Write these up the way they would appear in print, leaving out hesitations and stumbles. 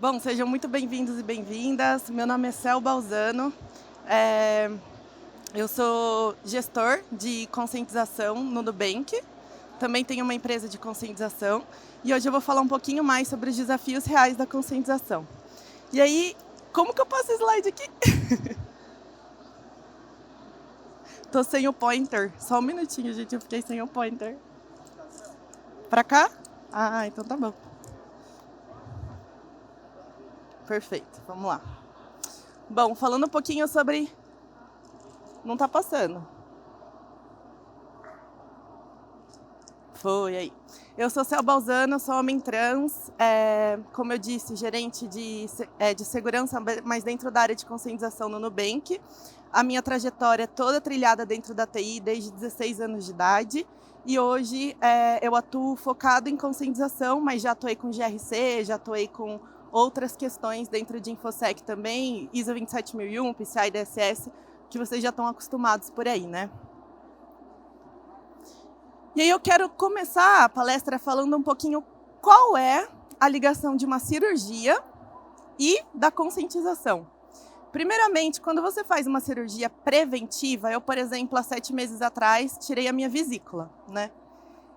Bom, sejam muito bem-vindos e bem-vindas. Meu nome é Cel Balzano. Eh, eu sou gestor de conscientização no Nubank. Também tenho uma empresa de conscientização. E hoje eu vou falar um pouquinho mais sobre os desafios reais da conscientização. E aí, como que eu passo o slide aqui? Tô sem o pointer. Só um minutinho, gente. Eu fiquei sem o pointer. Pra cá? Ah, então tá bom. Perfeito, vamos lá. Bom, falando um pouquinho sobre... Não tá passando. Foi aí. Eu sou Cel Balzano, sou homem trans, como eu disse, gerente de segurança, mas dentro da área de conscientização no Nubank. A minha trajetória é toda trilhada dentro da TI desde 16 anos de idade. E hoje eu atuo focado em conscientização, mas já atuei com GRC, já atuei com outras questões dentro de InfoSec também, ISO 27001, PCI DSS, que vocês já estão acostumados por aí, né? E aí eu quero começar a palestra falando um pouquinho qual é a ligação de uma cirurgia e da conscientização. Primeiramente, quando você faz uma cirurgia preventiva, eu, por exemplo, há 7 meses atrás, tirei a minha vesícula, né?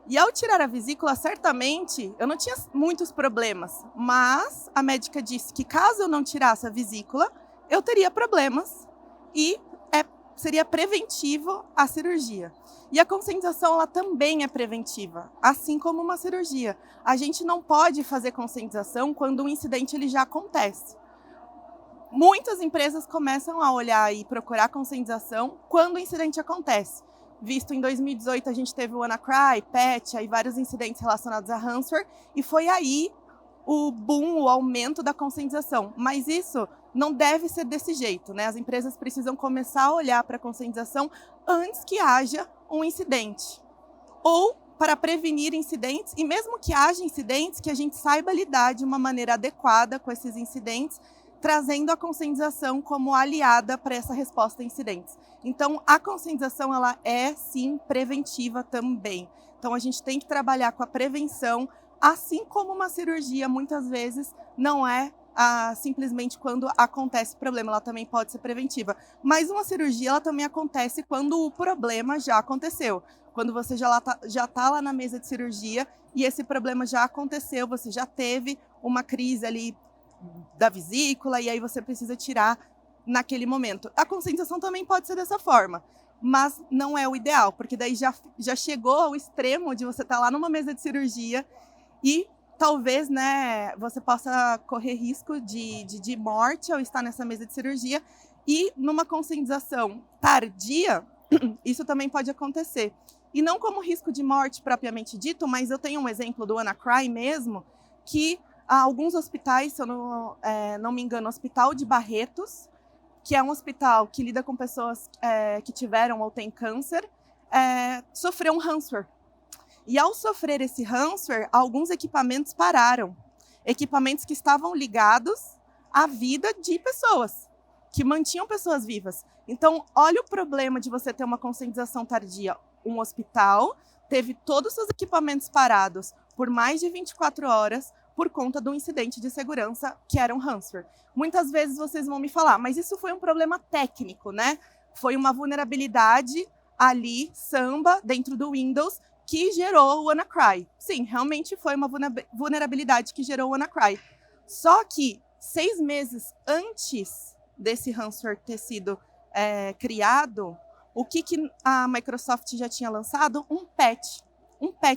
E ao tirar a vesícula, certamente, eu não tinha muitos problemas, mas a médica disse que caso eu não tirasse a vesícula, eu teria problemas e seria preventivo a cirurgia. E a conscientização, ela também é preventiva, assim como uma cirurgia. A gente não pode fazer conscientização quando um incidente ele já acontece. Muitas empresas começam a olhar e procurar conscientização quando o incidente acontece. Visto em 2018, a gente teve o WannaCry, Patch, aí vários incidentes relacionados a ransomware, e foi aí o boom, o aumento da conscientização. Mas isso não deve ser desse jeito, né? As empresas precisam começar a olhar para a conscientização antes que haja um incidente. Ou para prevenir incidentes, e mesmo que haja incidentes, que a gente saiba lidar de uma maneira adequada com esses incidentes, trazendo a conscientização como aliada para essa resposta a incidentes. Então, a conscientização, ela é, sim, preventiva também. Então, a gente tem que trabalhar com a prevenção, assim como uma cirurgia, muitas vezes, não é simplesmente quando acontece o problema, ela também pode ser preventiva. Mas uma cirurgia, ela também acontece quando o problema já aconteceu. Quando você já está lá na mesa de cirurgia e esse problema já aconteceu, você já teve uma crise ali da vesícula e aí você precisa tirar naquele momento. A conscientização também pode ser dessa forma, mas não é o ideal, porque daí já chegou ao extremo de você estar lá numa mesa de cirurgia e talvez, né, você possa correr risco de morte ao estar nessa mesa de cirurgia, e numa conscientização tardia, isso também pode acontecer. E não como risco de morte propriamente dito, mas eu tenho um exemplo do WannaCry mesmo, que alguns hospitais, se eu não me engano, o Hospital de Barretos, que é um hospital que lida com pessoas que tiveram ou têm câncer, sofreu um ransomware. E ao sofrer esse ransomware, alguns equipamentos pararam. Equipamentos que estavam ligados à vida de pessoas, que mantinham pessoas vivas. Então, olha o problema de você ter uma conscientização tardia. Um hospital teve todos os seus equipamentos parados por mais de 24 horas por conta de um incidente de segurança que era um ransomware. Muitas vezes vocês vão me falar, mas isso foi um problema técnico, né? Foi uma vulnerabilidade ali, samba, dentro do Windows, que gerou o WannaCry. Sim, realmente foi uma vulnerabilidade que gerou o WannaCry. Só que 6 meses antes desse ransomware ter sido criado, o que a Microsoft já tinha lançado? Um patch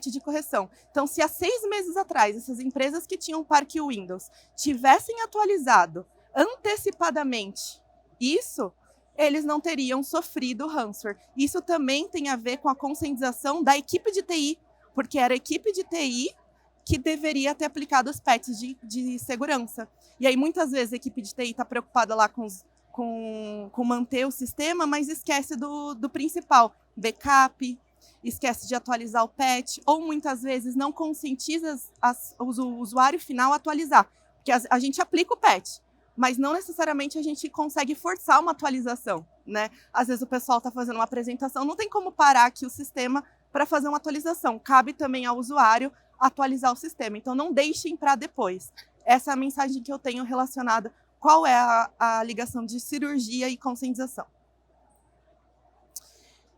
de correção. Então, se há 6 meses atrás, essas empresas que tinham parque Windows tivessem atualizado antecipadamente isso, eles não teriam sofrido ransomware. Isso também tem a ver com a conscientização da equipe de TI, porque era a equipe de TI que deveria ter aplicado os patches de segurança. E aí, muitas vezes, a equipe de TI está preocupada lá com manter o sistema, mas esquece do principal, backup, esquece de atualizar o patch, ou muitas vezes não conscientiza o usuário final a atualizar, porque a gente aplica o patch, mas não necessariamente a gente consegue forçar uma atualização, né? Às vezes o pessoal está fazendo uma apresentação, não tem como parar aqui o sistema para fazer uma atualização. Cabe também ao usuário atualizar o sistema, então não deixem para depois. Essa é a mensagem que eu tenho relacionada qual é a ligação de cirurgia e conscientização.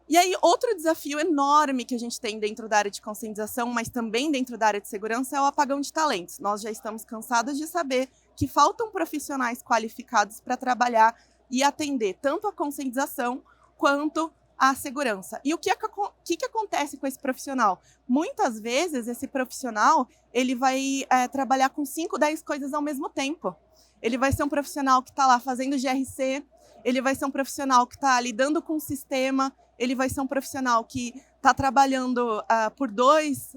E aí, outro desafio enorme que a gente tem dentro da área de conscientização, mas também dentro da área de segurança, é o apagão de talentos. Nós já estamos cansados de saber que faltam profissionais qualificados para trabalhar e atender tanto a conscientização quanto a segurança. E o que acontece com esse profissional? Muitas vezes, esse profissional ele vai trabalhar com 5, 10 coisas ao mesmo tempo. Ele vai ser um profissional que está lá fazendo GRC, ele vai ser um profissional que está lidando com o sistema, ele vai ser um profissional que está trabalhando por 2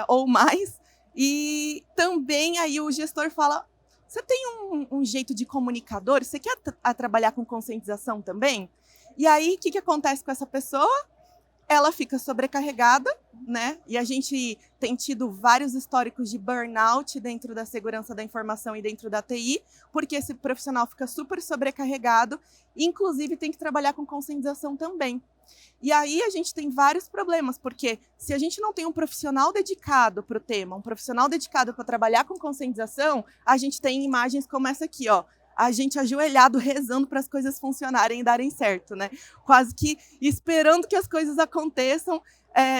ou mais. E também aí o gestor fala, você tem um jeito de comunicador? Você quer trabalhar com conscientização também? E aí, o que acontece com essa pessoa? Ela fica sobrecarregada, né? E a gente tem tido vários históricos de burnout dentro da segurança da informação e dentro da TI, porque esse profissional fica super sobrecarregado, e inclusive tem que trabalhar com conscientização também. E aí a gente tem vários problemas, porque se a gente não tem um profissional dedicado para o tema, um profissional dedicado para trabalhar com conscientização, a gente tem imagens como essa aqui, ó. A gente ajoelhado, rezando para as coisas funcionarem e darem certo, né? Quase que esperando que as coisas aconteçam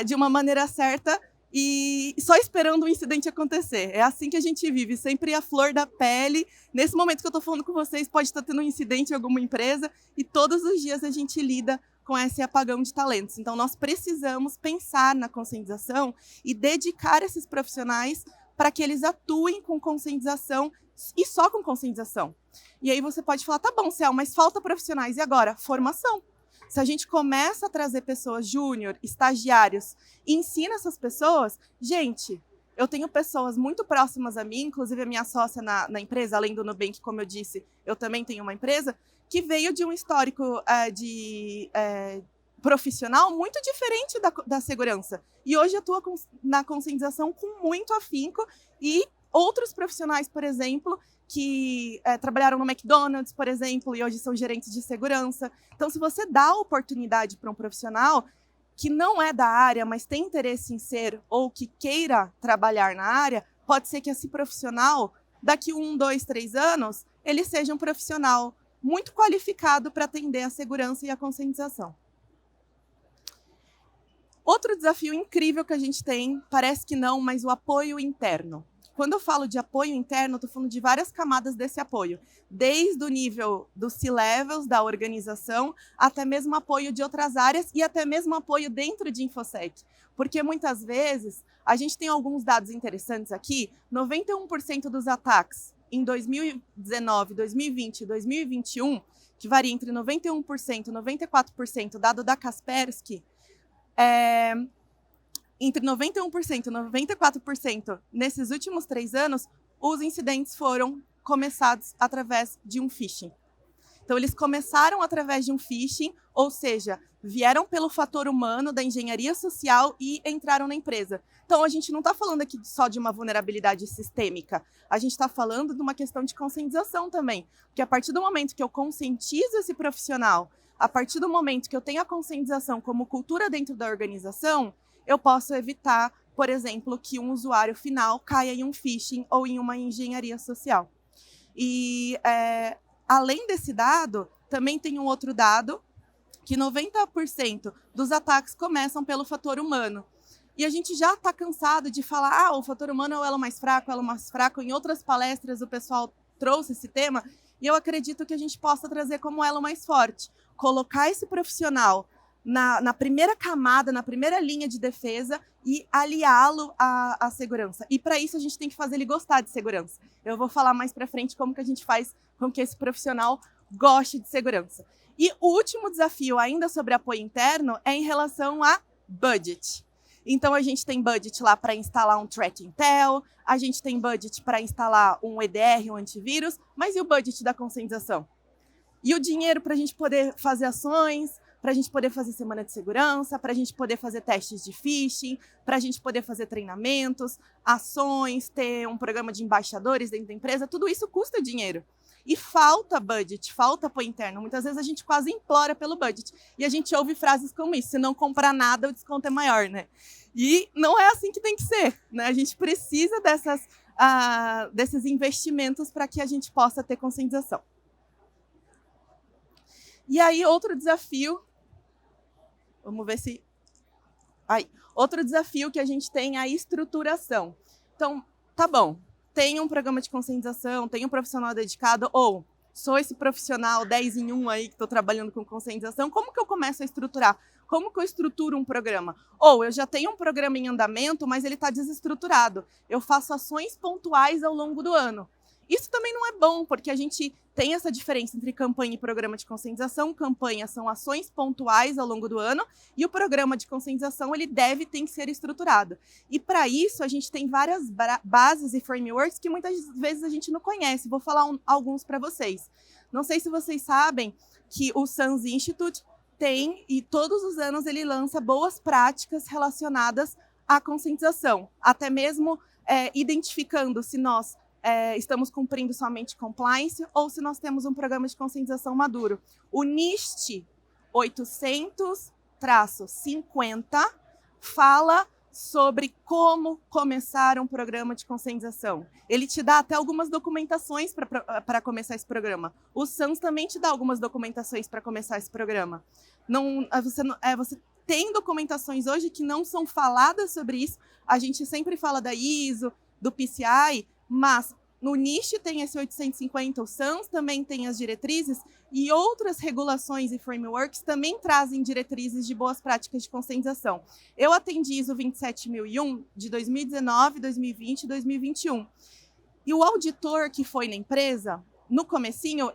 de uma maneira certa e só esperando o incidente acontecer. É assim que a gente vive, sempre a flor da pele. Nesse momento que eu estou falando com vocês, pode estar tendo um incidente em alguma empresa e todos os dias a gente lida com esse apagão de talentos. Então, nós precisamos pensar na conscientização e dedicar esses profissionais para que eles atuem com conscientização e só com conscientização. E aí você pode falar, tá bom, Cel, mas falta profissionais. E agora? Formação. Se a gente começa a trazer pessoas júnior, estagiários, e ensina essas pessoas, gente, eu tenho pessoas muito próximas a mim, inclusive a minha sócia na empresa, além do Nubank, como eu disse, eu também tenho uma empresa, que veio de um histórico profissional muito diferente da segurança. E hoje atua na conscientização com muito afinco e outros profissionais, por exemplo, que trabalharam no McDonald's, por exemplo, e hoje são gerentes de segurança. Então, se você dá a oportunidade para um profissional que não é da área, mas tem interesse em ser ou que queira trabalhar na área, pode ser que esse profissional, daqui 1, 2, 3 anos, ele seja um profissional muito qualificado para atender a segurança e a conscientização. Outro desafio incrível que a gente tem, parece que não, mas o apoio interno. Quando eu falo de apoio interno, estou falando de várias camadas desse apoio, desde o nível dos C-levels da organização, até mesmo apoio de outras áreas e até mesmo apoio dentro de InfoSec. Porque muitas vezes, a gente tem alguns dados interessantes aqui, 91% dos ataques em 2019, 2020 e 2021, que varia entre 91% e 94%, dado da Kaspersky, entre 91% e 94% nesses últimos 3 anos, os incidentes foram começados através de um phishing. Então, eles começaram através de um phishing, ou seja, vieram pelo fator humano da engenharia social e entraram na empresa. Então, a gente não está falando aqui só de uma vulnerabilidade sistêmica, a gente está falando de uma questão de conscientização também. Porque a partir do momento que eu conscientizo esse profissional, a partir do momento que eu tenho a conscientização como cultura dentro da organização, eu posso evitar, por exemplo, que um usuário final caia em um phishing ou em uma engenharia social. E, além desse dado, também tem um outro dado, que 90% dos ataques começam pelo fator humano. E a gente já está cansado de falar, o fator humano é o elo mais fraco, Em outras palestras o pessoal trouxe esse tema, e eu acredito que a gente possa trazer como elo mais forte. Colocar esse profissional na primeira camada, na primeira linha de defesa e aliá-lo à segurança. E para isso a gente tem que fazer ele gostar de segurança. Eu vou falar mais para frente como que a gente faz com que esse profissional goste de segurança. E o último desafio, ainda sobre apoio interno, é em relação a budget. Então a gente tem budget lá para instalar um Threat Intel, a gente tem budget para instalar um EDR, um antivírus, mas e o budget da conscientização? E o dinheiro para a gente poder fazer ações, para a gente poder fazer semana de segurança, para a gente poder fazer testes de phishing, para a gente poder fazer treinamentos, ações, ter um programa de embaixadores dentro da empresa, tudo isso custa dinheiro. E falta budget, falta apoio interno. Muitas vezes a gente quase implora pelo budget. E a gente ouve frases como isso, se não comprar nada, o desconto é maior, né? E não é assim que tem que ser, né? A gente precisa dessas desses investimentos para que a gente possa ter conscientização. E aí, outro desafio, vamos ver se... Aí, outro desafio que a gente tem é a estruturação. Então, tá bom, tem um programa de conscientização, tem um profissional dedicado, ou sou esse profissional 10 em 1 aí que estou trabalhando com conscientização, como que eu começo a estruturar? Como que eu estruturo um programa? Ou eu já tenho um programa em andamento, mas ele está desestruturado. Eu faço ações pontuais ao longo do ano. Isso também não é bom, porque a gente tem essa diferença entre campanha e programa de conscientização. Campanha são ações pontuais ao longo do ano e o programa de conscientização ele tem que ser estruturado. E para isso a gente tem várias bases e frameworks que muitas vezes a gente não conhece. Vou falar alguns para vocês. Não sei se vocês sabem que o SANS Institute tem, e todos os anos ele lança boas práticas relacionadas à conscientização, até mesmo identificando se nós estamos cumprindo somente compliance ou se nós temos um programa de conscientização maduro. O NIST 800-50 fala sobre como começar um programa de conscientização. Ele te dá até algumas documentações para começar esse programa. O SANS também te dá algumas documentações para começar esse programa. Você tem documentações hoje que não são faladas sobre isso. A gente sempre fala da ISO, do PCI, mas no NIST tem esse 850, o SANS também tem as diretrizes e outras regulações e frameworks também trazem diretrizes de boas práticas de conscientização. Eu atendi ISO 27001 de 2019, 2020 e 2021. E o auditor que foi na empresa, no comecinho,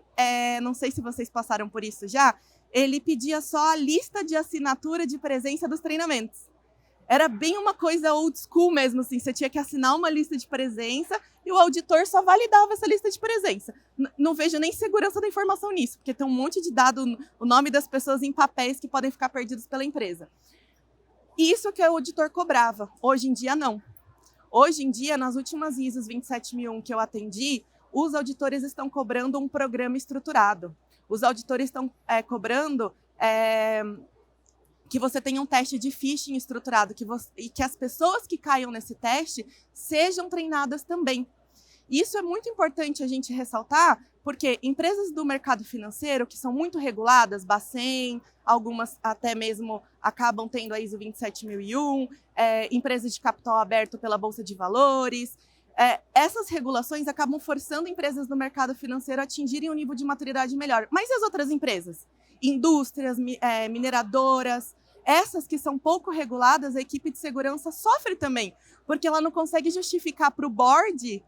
não sei se vocês passaram por isso já, ele pedia só a lista de assinatura de presença dos treinamentos. Era bem uma coisa old school mesmo, assim, você tinha que assinar uma lista de presença e o auditor só validava essa lista de presença. Não vejo nem segurança da informação nisso, porque tem um monte de dado, o nome das pessoas em papéis que podem ficar perdidos pela empresa. Isso que o auditor cobrava, hoje em dia não. Hoje em dia, nas últimas ISOs 27001 que eu atendi, os auditores estão cobrando um programa estruturado. Os auditores estão cobrando... que você tenha um teste de phishing estruturado e que as pessoas que caiam nesse teste sejam treinadas também. Isso é muito importante a gente ressaltar, porque empresas do mercado financeiro, que são muito reguladas, Bacen, algumas até mesmo acabam tendo a ISO 27001, empresas de capital aberto pela Bolsa de Valores, essas regulações acabam forçando empresas do mercado financeiro a atingirem um nível de maturidade melhor. Mas e as outras empresas? Indústrias, mineradoras, essas que são pouco reguladas, a equipe de segurança sofre também, porque ela não consegue justificar para o board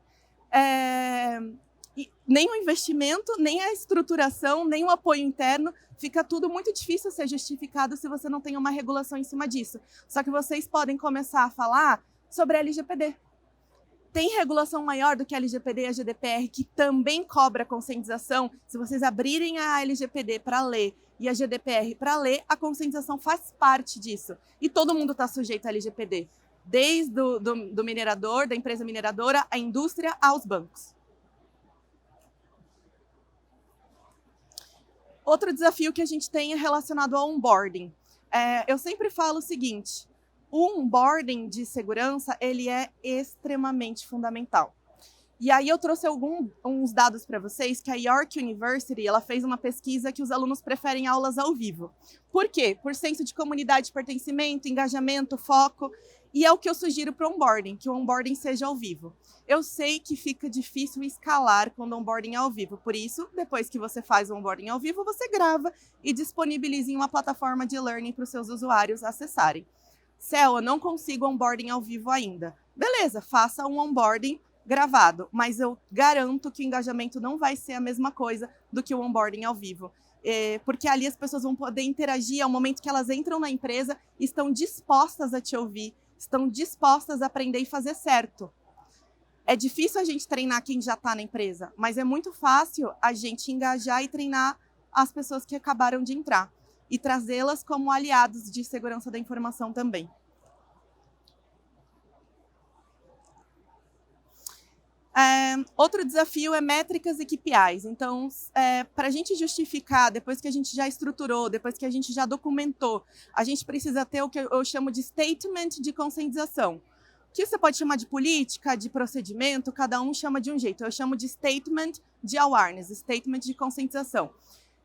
nem o investimento, nem a estruturação, nem o apoio interno. Fica tudo muito difícil ser justificado se você não tem uma regulação em cima disso. Só que vocês podem começar a falar sobre a LGPD. Tem regulação maior do que a LGPD e a GDPR, que também cobra conscientização. Se vocês abrirem a LGPD para ler e a GDPR para ler, a conscientização faz parte disso. E todo mundo está sujeito à LGPD, desde do minerador, da empresa mineradora, a indústria, aos bancos. Outro desafio que a gente tem é relacionado ao onboarding. Eu sempre falo o seguinte: o onboarding de segurança, ele é extremamente fundamental. E aí eu trouxe uns dados para vocês, que a York University ela fez uma pesquisa que os alunos preferem aulas ao vivo. Por quê? Por senso de comunidade, pertencimento, engajamento, foco. E é o que eu sugiro para o onboarding, que o onboarding seja ao vivo. Eu sei que fica difícil escalar quando o onboarding é ao vivo. Por isso, depois que você faz o onboarding ao vivo, você grava e disponibiliza em uma plataforma de e-learning para os seus usuários acessarem. Céu, eu não consigo onboarding ao vivo ainda. Beleza, faça um onboarding gravado, mas eu garanto que o engajamento não vai ser a mesma coisa do que o onboarding ao vivo. Porque ali as pessoas vão poder interagir ao momento que elas entram na empresa e estão dispostas a te ouvir, estão dispostas a aprender e fazer certo. É difícil a gente treinar quem já está na empresa, mas é muito fácil a gente engajar e treinar as pessoas que acabaram de entrar e trazê-las como aliados de segurança da informação também. Outro desafio é métricas e KPIs. Então, para a gente justificar, depois que a gente já estruturou, depois que a gente já documentou, a gente precisa ter o que eu chamo de statement de conscientização. que você pode chamar de política, de procedimento, cada um chama de um jeito. Eu chamo de statement de awareness, statement de conscientização,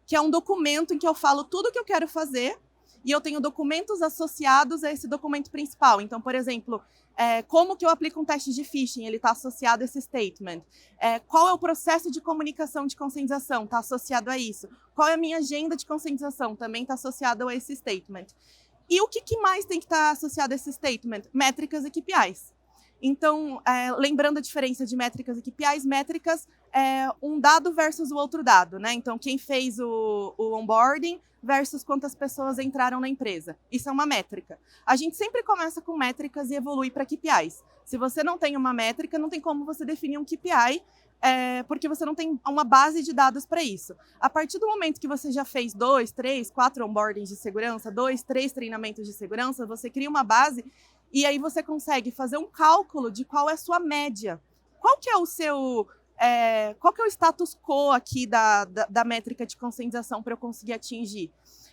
que é um documento em que eu falo tudo o que eu quero fazer e eu tenho documentos associados a esse documento principal. Então, por exemplo, como que eu aplico um teste de phishing? Ele está associado a esse statement. Qual é o processo de comunicação de conscientização? Está associado a isso. Qual é a minha agenda de conscientização? Também está associado a esse statement. E o que mais tem que estar associado a esse statement? Métricas e KPIs. Então, lembrando a diferença de métricas e KPIs, métricas é um dado versus o outro dado, né? Então, quem fez o onboarding versus quantas pessoas entraram na empresa. Isso é uma métrica. A gente sempre começa com métricas e evolui para KPIs. Se você não tem uma métrica, não tem como você definir um KPI, porque você não tem uma base de dados para isso. A partir do momento que você já fez 2, 3, 4 onboardings de segurança, 2, 3 treinamentos de segurança, você cria uma base e aí você consegue fazer um cálculo de qual é a sua média. Qual que é o seu... qual que é o status quo aqui da métrica de conscientização para eu conseguir atingir?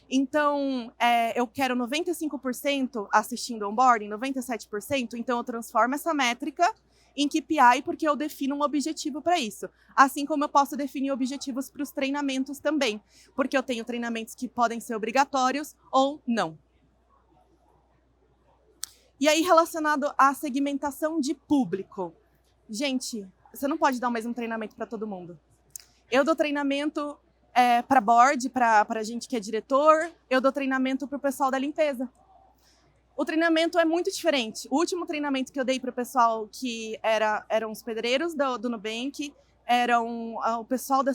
Então, eu quero 95% assistindo onboarding, 97%, então eu transformo essa métrica em KPI, porque eu defino um objetivo para isso. Assim como eu posso definir objetivos para os treinamentos também, porque eu tenho treinamentos que podem ser obrigatórios ou não. E aí, relacionado à segmentação de público. Gente, você não pode dar o mesmo treinamento para todo mundo. Eu dou treinamento para board, para gente que é diretor, eu dou treinamento para o pessoal da limpeza. O treinamento é muito diferente. O último treinamento que eu dei para o pessoal que eram os pedreiros do Nubank, eram o pessoal da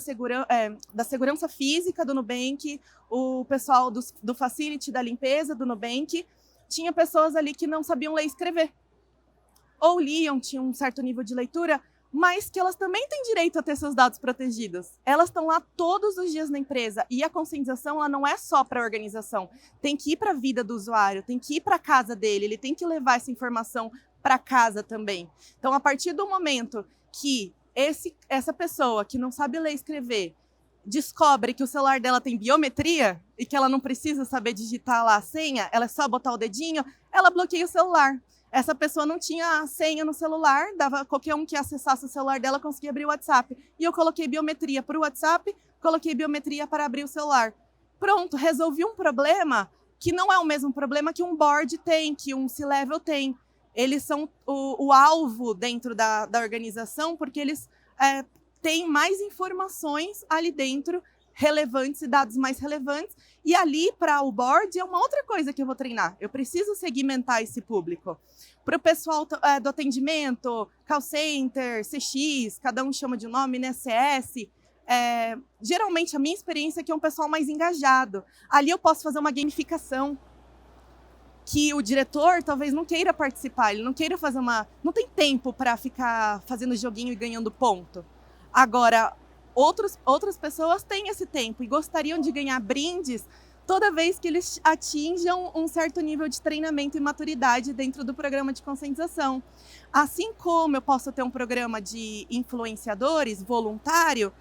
segurança física do Nubank, o pessoal do facility da limpeza do Nubank. Tinha pessoas ali que não sabiam ler e escrever. Ou liam, tinham um certo nível de leitura, mas que elas também têm direito a ter seus dados protegidos. Elas estão lá todos os dias na empresa e a conscientização ela não é só para a organização. Tem que ir para a vida do usuário, tem que ir para a casa dele, ele tem que levar essa informação para casa também. Então, a partir do momento que essa pessoa que não sabe ler e escrever descobre que o celular dela tem biometria e que ela não precisa saber digitar lá a senha, ela é só botar o dedinho, ela bloqueia o celular. Essa pessoa não tinha senha no celular, qualquer um que acessasse o celular dela conseguia abrir o WhatsApp. E eu coloquei biometria para o WhatsApp, coloquei biometria para abrir o celular. Pronto, resolvi um problema que não é o mesmo problema que um board tem, que um C-Level tem. Eles são o alvo dentro da organização, porque eles têm mais informações ali dentro, relevantes e dados mais relevantes. E ali, para o board, é uma outra coisa que eu vou treinar. Eu preciso segmentar esse público. Para o pessoal do atendimento, call center, CX, cada um chama de um nome, né? CS. Geralmente, a minha experiência é que é um pessoal mais engajado. Ali eu posso fazer uma gamificação que o diretor talvez não queira participar, ele não queira fazer não tem tempo para ficar fazendo joguinho e ganhando ponto. Agora, outras pessoas têm esse tempo e gostariam de ganhar brindes toda vez que eles atinjam um certo nível de treinamento e maturidade dentro do programa de conscientização. Assim como eu posso ter um programa de influenciadores voluntário,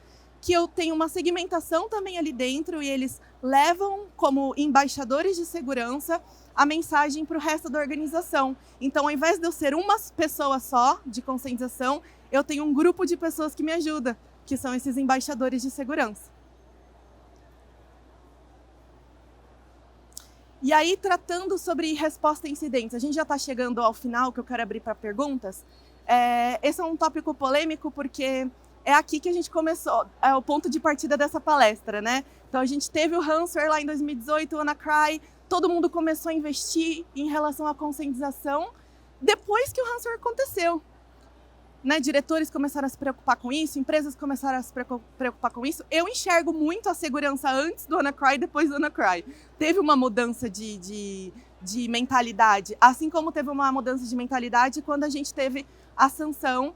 que eu tenho uma segmentação também ali dentro e eles levam como embaixadores de segurança a mensagem para o resto da organização. Então, ao invés de eu ser uma pessoa só de conscientização, eu tenho um grupo de pessoas que me ajudam, que são esses embaixadores de segurança. E aí, tratando sobre resposta a incidentes, a gente já está chegando ao final, que eu quero abrir para perguntas. Esse é um tópico polêmico, porque é aqui que a gente começou, é o ponto de partida dessa palestra, né? Então, a gente teve o ransomware lá em 2018, o WannaCry, todo mundo começou a investir em relação à conscientização depois que o ransomware aconteceu. Né, diretores começaram a se preocupar com isso, empresas começaram a se preocupar com isso. Eu enxergo muito a segurança antes do WannaCry e depois do WannaCry. Teve uma mudança de mentalidade, assim como teve uma mudança de mentalidade quando a gente teve a sanção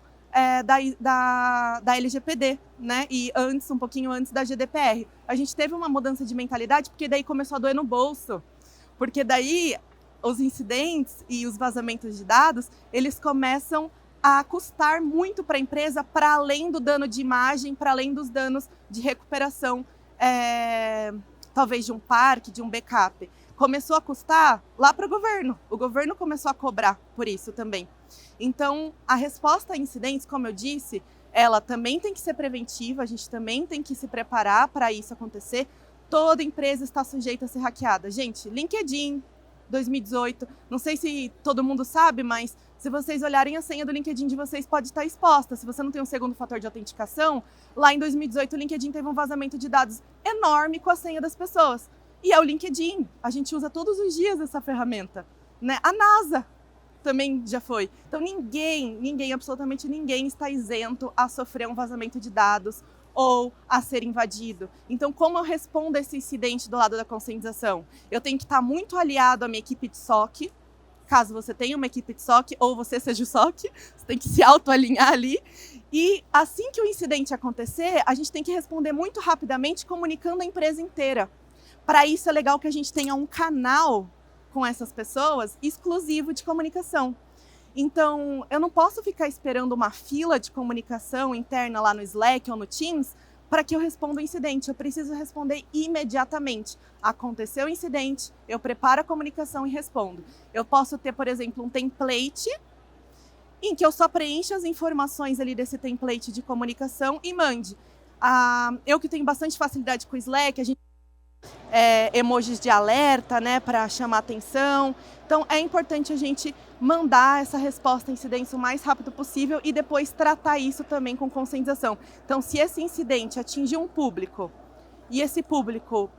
da LGPD, né? E um pouquinho antes da GDPR. A gente teve uma mudança de mentalidade porque daí começou a doer no bolso. Porque daí os incidentes e os vazamentos de dados, eles começam a custar muito para a empresa, para além do dano de imagem, para além dos danos de recuperação, talvez de um parque, de um backup. Começou a custar lá para o governo. O governo começou a cobrar por isso também. Então, a resposta a incidentes, como eu disse, ela também tem que ser preventiva, a gente também tem que se preparar para isso acontecer. Toda empresa está sujeita a ser hackeada. Gente, LinkedIn, 2018, não sei se todo mundo sabe, mas se vocês olharem a senha do LinkedIn de vocês, pode estar exposta. Se você não tem um segundo fator de autenticação, lá em 2018 o LinkedIn teve um vazamento de dados enorme com a senha das pessoas. E é o LinkedIn, a gente usa todos os dias essa ferramenta, né? A NASA também já foi. Então ninguém, absolutamente ninguém está isento a sofrer um vazamento de dados ou a ser invadido. Então, como eu respondo a esse incidente do lado da conscientização? Eu tenho que estar muito aliado à minha equipe de SOC, caso você tenha uma equipe de SOC ou você seja o SOC, você tem que se autoalinhar ali. E assim que o incidente acontecer, a gente tem que responder muito rapidamente, comunicando a empresa inteira. Para isso é legal que a gente tenha um canal com essas pessoas exclusivo de comunicação. Então, eu não posso ficar esperando uma fila de comunicação interna lá no Slack ou no Teams para que eu responda o incidente. Eu preciso responder imediatamente. Aconteceu o incidente, eu preparo a comunicação e respondo. Eu posso ter, por exemplo, um template em que eu só preencho as informações ali desse template de comunicação e mande. Eu que tenho bastante facilidade com o Slack, a gente emojis de alerta, né, para chamar atenção. Então, é importante a gente mandar essa resposta a incidência o mais rápido possível e depois tratar isso também com conscientização. Então, se esse incidente atingir um público e esse público,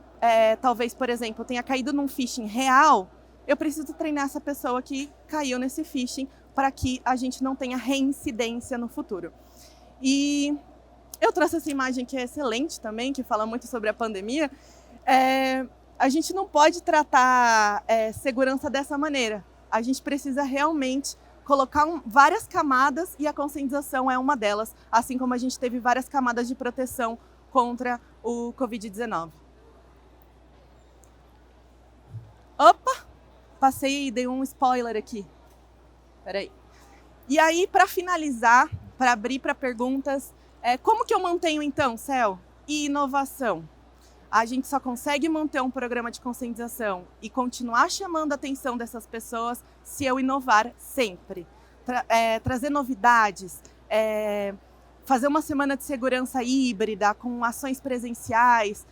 talvez, por exemplo, tenha caído num phishing real, eu preciso treinar essa pessoa que caiu nesse phishing para que a gente não tenha reincidência no futuro. E eu trouxe essa imagem que é excelente também, que fala muito sobre a pandemia. A gente não pode tratar segurança dessa maneira. A gente precisa realmente colocar várias camadas e a conscientização é uma delas, assim como a gente teve várias camadas de proteção contra o Covid-19. Opa! Passei e dei um spoiler aqui. Peraí. E aí, para finalizar, para abrir para perguntas, como que eu mantenho então, Cel? Inovação. A gente só consegue manter um programa de conscientização e continuar chamando a atenção dessas pessoas se eu inovar sempre. Trazer novidades, fazer uma semana de segurança híbrida com ações presenciais,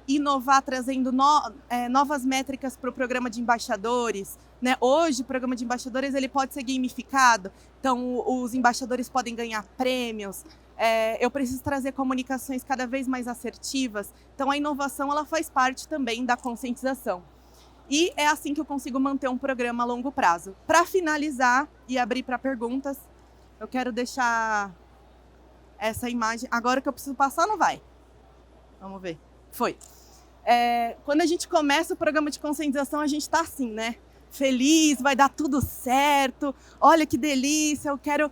inovar trazendo novas métricas para o programa de embaixadores. Né? Hoje, o programa de embaixadores ele pode ser gamificado, então os embaixadores podem ganhar prêmios. Eu preciso trazer comunicações cada vez mais assertivas. Então, a inovação ela faz parte também da conscientização. E é assim que eu consigo manter um programa a longo prazo. Para finalizar e abrir para perguntas, eu quero deixar essa imagem. Agora que eu preciso passar, não vai? Vamos ver. Foi. Quando a gente começa o programa de conscientização, a gente está assim, né? Feliz, vai dar tudo certo. Olha que delícia, eu quero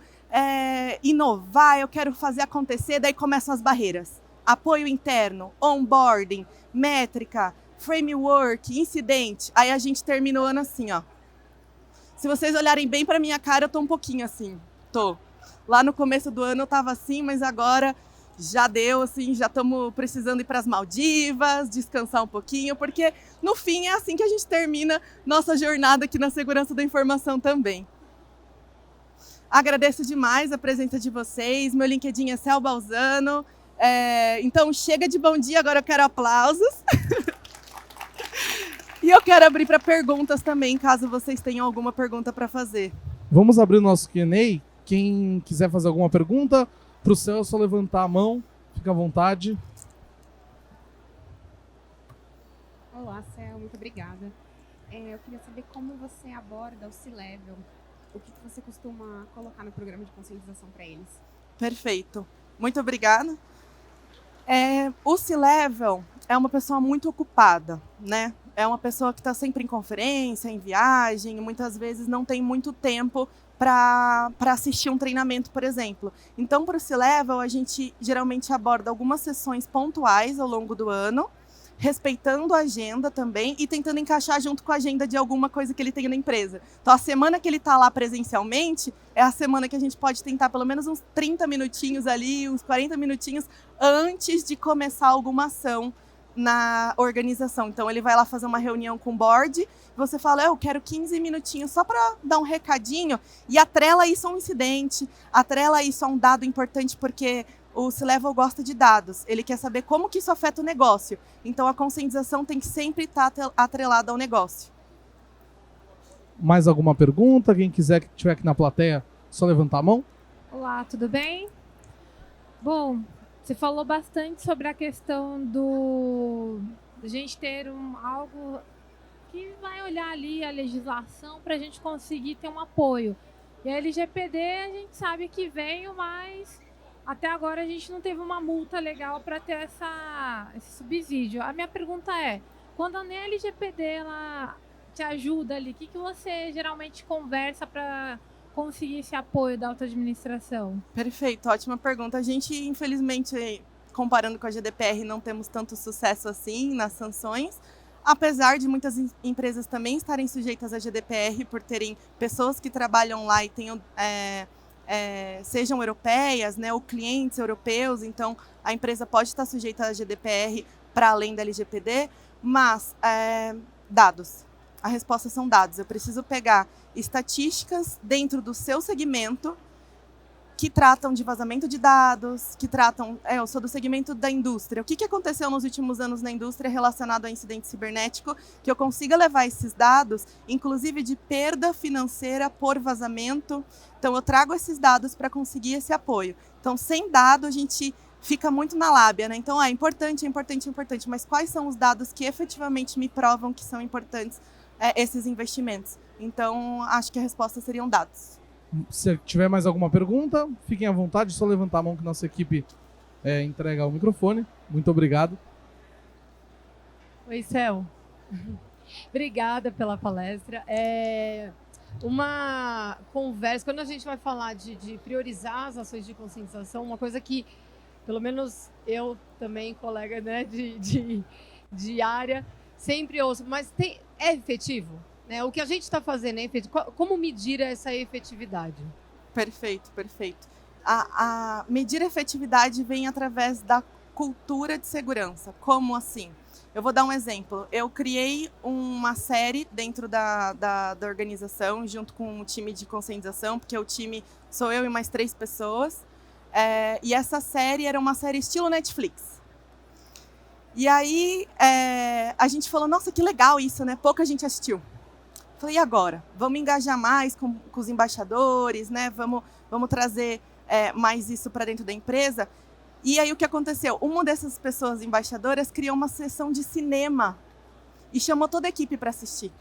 inovar, eu quero fazer acontecer, daí começam as barreiras. Apoio interno, onboarding, métrica, framework, incidente. Aí a gente termina o ano assim, ó. Se vocês olharem bem para minha cara, eu tô um pouquinho assim. Tô. Lá no começo do ano eu tava assim, mas agora já deu, assim, já estamos precisando ir para as Maldivas, descansar um pouquinho, porque no fim é assim que a gente termina nossa jornada aqui na segurança da informação também. Agradeço demais a presença de vocês. Meu LinkedIn é Cel Balzano. Então chega de bom dia, agora eu quero aplausos. E eu quero abrir para perguntas também, caso vocês tenham alguma pergunta para fazer. Vamos abrir o nosso Q&A. Quem quiser fazer alguma pergunta, para o Cel é só levantar a mão. Fica à vontade. Olá, Cel. Muito obrigada. Eu queria saber como você aborda o C-Level. O que você costuma colocar no programa de conscientização para eles? Perfeito. Muito obrigada. O C-Level é uma pessoa muito ocupada, né? É uma pessoa que está sempre em conferência, em viagem, e muitas vezes não tem muito tempo para assistir um treinamento, por exemplo. Então, para o C-Level, a gente geralmente aborda algumas sessões pontuais ao longo do ano, respeitando a agenda também e tentando encaixar junto com a agenda de alguma coisa que ele tenha na empresa. Então, a semana que ele está lá presencialmente é a semana que a gente pode tentar pelo menos uns 30 minutinhos ali, uns 40 minutinhos antes de começar alguma ação na organização. Então, ele vai lá fazer uma reunião com o board, você fala, eu quero 15 minutinhos só para dar um recadinho, e atrela isso a um incidente, atrela isso a um dado importante, porque o C-Level gosta de dados, ele quer saber como que isso afeta o negócio. Então, a conscientização tem que sempre estar atrelada ao negócio. Mais alguma pergunta? Quem quiser que estiver aqui na plateia, só levantar a mão. Olá, tudo bem? Bom, você falou bastante sobre a questão da gente ter algo que vai olhar ali a legislação para a gente conseguir ter um apoio. E a LGPD a gente sabe que veio, mas até agora a gente não teve uma multa legal para ter esse subsídio. A minha pergunta é, quando a LGPD ela te ajuda ali, o que você geralmente conversa para conseguir esse apoio da alta administração? Perfeito, ótima pergunta. A gente, infelizmente, comparando com a GDPR, não temos tanto sucesso assim nas sanções, apesar de muitas empresas também estarem sujeitas à GDPR por terem pessoas que trabalham lá e tenham, sejam europeias, né, ou clientes europeus, então a empresa pode estar sujeita à GDPR para além da LGPD, mas dados. A resposta são dados. Eu preciso pegar estatísticas dentro do seu segmento que tratam de vazamento de dados, que tratam... eu sou do segmento da indústria. O que aconteceu nos últimos anos na indústria relacionado a incidente cibernético, que eu consiga levar esses dados, inclusive de perda financeira por vazamento. Então, eu trago esses dados para conseguir esse apoio. Então, sem dado, a gente fica muito na lábia, né? Então, é importante, mas quais são os dados que efetivamente me provam que são importantes esses investimentos? Então, acho que a resposta seriam dados. Se tiver mais alguma pergunta, fiquem à vontade, só levantar a mão que nossa equipe entrega o microfone. Muito obrigado. Oi, Cel. Obrigada pela palestra. Uma conversa, quando a gente vai falar de priorizar as ações de conscientização, uma coisa que, pelo menos eu também, colega, né, de área, sempre ouço, mas é efetivo? Né? O que a gente está fazendo é efetivo? Como medir essa efetividade? Perfeito. A medir a efetividade vem através da cultura de segurança. Como assim? Eu vou dar um exemplo. Eu criei uma série dentro da organização, junto com o time de conscientização, porque o time sou eu e mais 3 pessoas. E essa série era uma série estilo Netflix. E aí a gente falou, nossa, que legal isso, né? Pouca gente assistiu. Falei, e agora? Vamos engajar mais com os embaixadores, né? Vamos trazer mais isso para dentro da empresa. E aí o que aconteceu? Uma dessas pessoas embaixadoras criou uma sessão de cinema e chamou toda a equipe para assistir.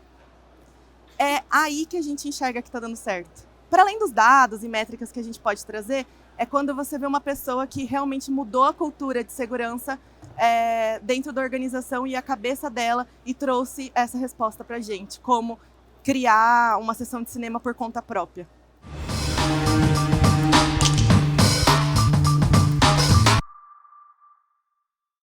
É aí que a gente enxerga que está dando certo. Para além dos dados e métricas que a gente pode trazer, é quando você vê uma pessoa que realmente mudou a cultura de segurança dentro da organização e a cabeça dela e trouxe essa resposta para a gente, como criar uma sessão de cinema por conta própria.